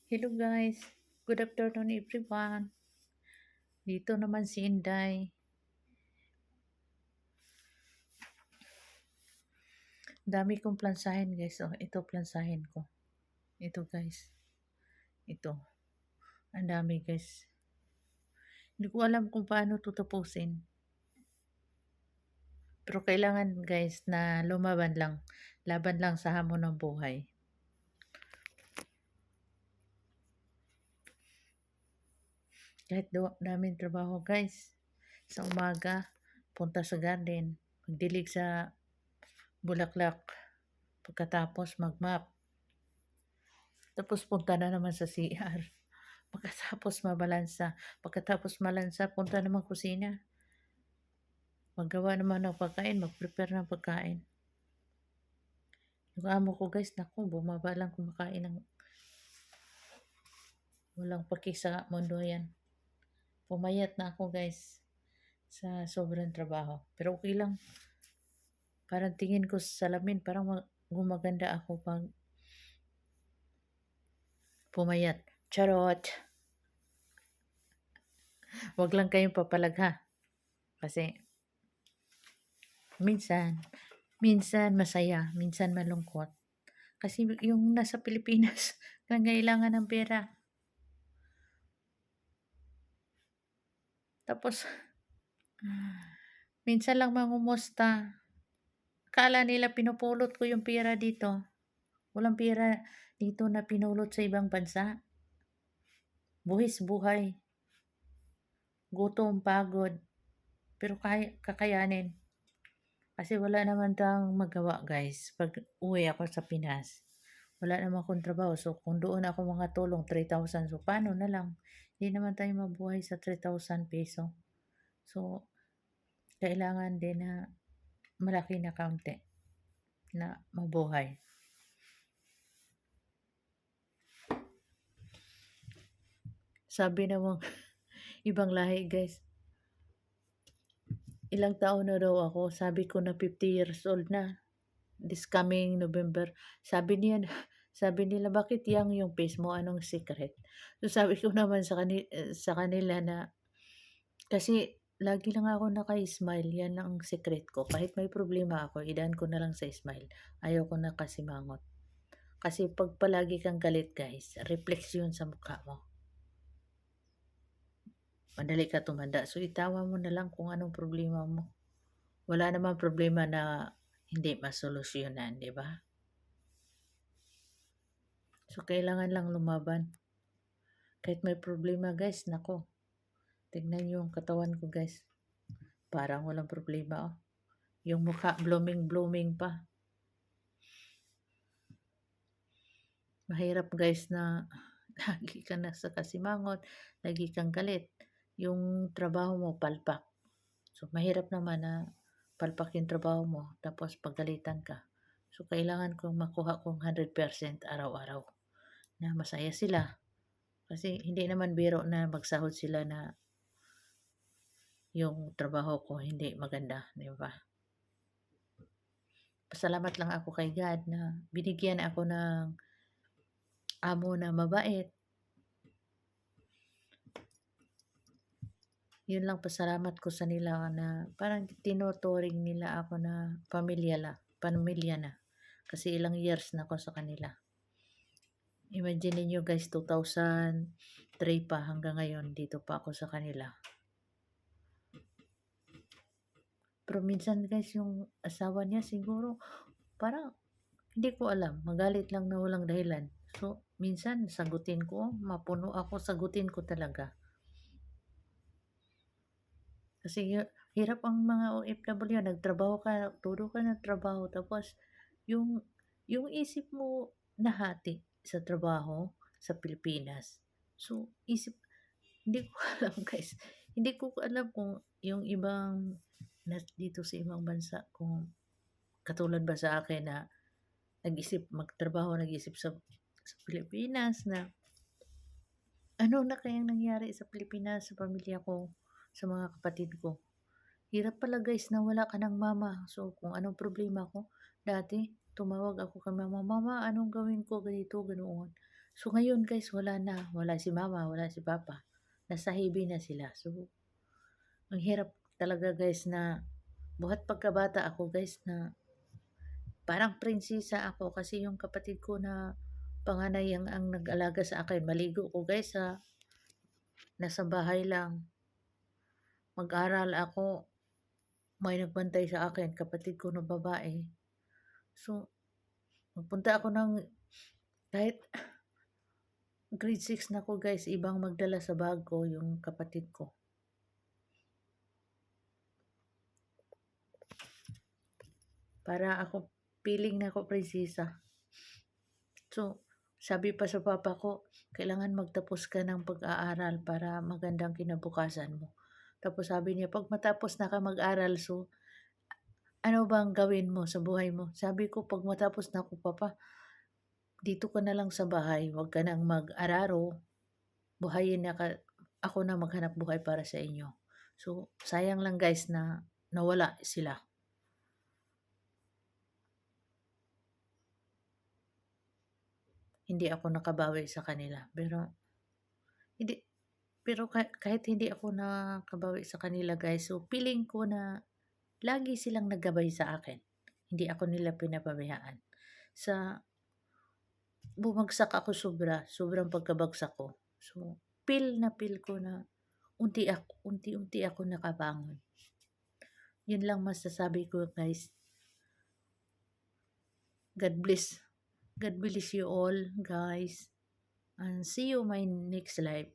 Hello guys, good afternoon everyone. Dito naman si Inday. Dami kong plansahin guys. Oh, ito plansahin ko. Ito guys. Ito. Ang dami guys. Hindi ko alam kung paano tutupusin. Pero kailangan guys na lumaban lang. Laban lang sa hamon ng buhay. Kahit daming trabaho guys. Sa umaga, punta sa garden. Magdilig sa bulaklak. Pagkatapos magmap. Tapos punta na naman sa CR. Pagkatapos mabalansa. Pagkatapos malansa, punta naman kusina. Maggawa naman ng pagkain, mag-prepare ng pagkain. Yung amo ko guys, naku, bumaba lang kumakain ng walang paki sa mundo yan. Pumayat na ako guys sa sobrang trabaho. Pero okay lang. Parang tingin ko sa salamin, parang gumaganda ako pag pumayat. Charot! Wag lang kayong papalag ha. Kasi minsan masaya, minsan malungkot. Kasi yung nasa Pilipinas, nangailangan ng pera. Tapos, minsan lang mangumusta. Akala nila pinupulot ko yung pera dito. Walang pera dito na pinulot sa ibang bansa. Buhis buhay. Gutom, pagod. Pero kakayanin. Kasi wala naman tayong magawa guys. Pag uwi ako sa Pinas, wala naman akong trabaho. So, kung doon ako mga tulong, 3,000. So, paano na lang? Hindi naman tayo mabuhay sa 3,000 peso. So, kailangan din na malaki na kaunti na mabuhay. Sabi namang ibang lahi guys, ilang taon na daw ako. Sabi ko na 50 years old na. This coming November. Sabi nila, bakit yung face mo? Anong secret? So sabi ko naman sa kanila na, kasi lagi lang ako naka-smile. Yan ang secret ko. Kahit may problema ako, idaan ko na lang sa smile. Ayaw ko na kasimangot. Kasi pag palagi kang galit guys, reflection sa mukha mo. Madali ka tumanda. So itawa mo na lang kung anong problema mo. Wala namang problema na hindi masolusyonan, di ba? So kailangan lang lumaban. Kahit may problema guys, nako. Tignan niyo yung katawan ko guys. Parang walang problema oh. Yung mukha blooming pa. Mahirap guys na lagi ka nasa kasimangot, lagi kang galit. Yung trabaho mo palpak. So mahirap naman na palpak yung trabaho mo tapos pagalitan ka. So kailangan kong makuha kong 100% araw-araw na masaya sila. Kasi hindi naman biro na magsahod sila na yung trabaho ko hindi maganda, di ba? Pasalamat lang ako kay God na binigyan ako ng amo na mabait. Yun lang pasalamat ko sa nila na parang tinuturing nila ako na pamilya na. Kasi ilang years na ako sa kanila. Imagine niyo guys, 2003 pa hanggang ngayon dito pa ako sa kanila. Pero minsan guys, yung asawa niya siguro parang hindi ko alam, magalit lang na walang dahilan. So, minsan sagutin ko, mapuno ako, sagutin ko talaga. Kasi hirap ang mga OFW, nagtrabaho ka, todo ka ng trabaho, tapos yung isip mo nahati sa trabaho sa Pilipinas. So, hindi ko alam guys, hindi ko alam kung yung ibang dito sa ibang bansa, kung katulad ba sa akin na nag-isip sa Pilipinas na ano na kayang nangyari sa Pilipinas, sa pamilya ko, sa mga kapatid ko. Hirap pala guys na wala ka ng mama. So, kung anong problema ko, dati, tumawag ako kay mama, mama, anong gawin ko, ganito, ganoon. So, ngayon guys wala na, wala si mama, wala si papa, nasa heavy na sila. So, ang hirap talaga guys na buhat pagkabata ako guys na parang prinsesa ako kasi yung kapatid ko na panganay ang nag-alaga sa akin. Maligo ko guys sa nasa bahay lang. Mag-aral ako, may nagbantay sa akin, kapatid ko na babae. So, magpunta ako ng kahit grade 6 na ko guys, ibang magdala sa bag ko yung kapatid ko. Para ako, feeling na ako prinsesa. So, sabi pa sa papa ko, kailangan magtapos ka ng pag-aaral para magandang kinabukasan mo. Tapos sabi niya, pag matapos na ka mag-aral, so, ano bang gawin mo sa buhay mo? Sabi ko, pag matapos na ako, papa, dito ka na lang sa bahay, huwag ka nang mag-araro, buhayin na ka, ako na maghanap buhay para sa inyo. So, sayang lang guys na nawala sila. Hindi ako nakabawi sa kanila. Hindi, pero kahit hindi ako nakabawi sa kanila guys, so feeling ko na lagi silang naggabay sa akin. Hindi ako nila pinapabayaan. Sa bumagsak ako sobrang pagkabagsak ko. So, feel ko na unti-unti ako nakabangon. Yun lang masasabi ko guys. God bless. God bless you all guys. And see you my next live.